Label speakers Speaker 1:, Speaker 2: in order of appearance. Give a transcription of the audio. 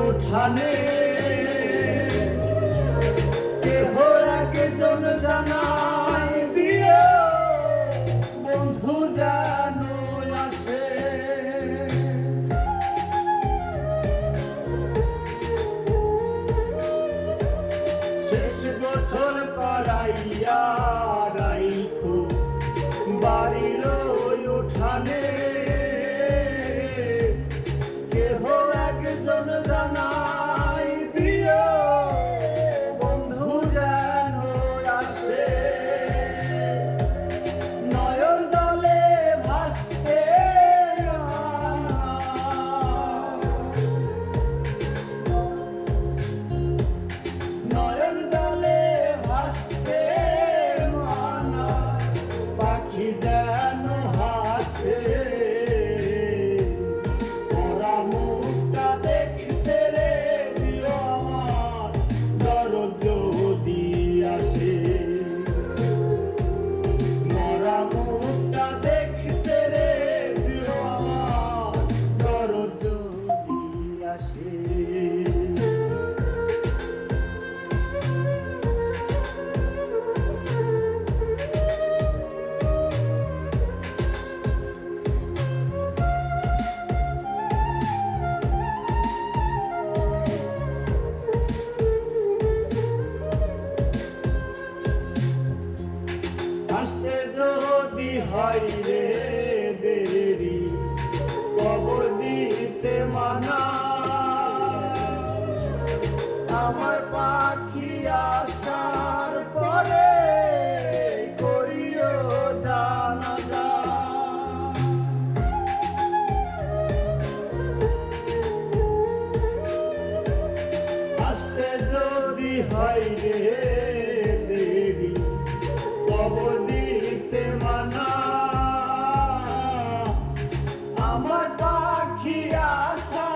Speaker 1: উঠানে কেহ একজন জানাই দিও বন্ধু জানো আসে শেষ বছর করাইয়া রাইখো বাড়ির উঠানে কেহ একজন জানাই দিও বন্ধু যেন আসে নয়ন জলে ভাসতে নয়ন জলে ভাসতে মানা পাখি যেন হাসে ওরা মুখটা দেখতে রে দিও আমার দরদ যদি আসে মরা মুখটা দেখতে রে দিও আমার দরদ যদি আসে আসতে যদি হয় রে দেরি কবর দিতে মানা আমার পাখি আসার পরে করিও জানাজা আসতে যদি হয় রে দেরি কবর দিতে মানা আমার পাখি আশা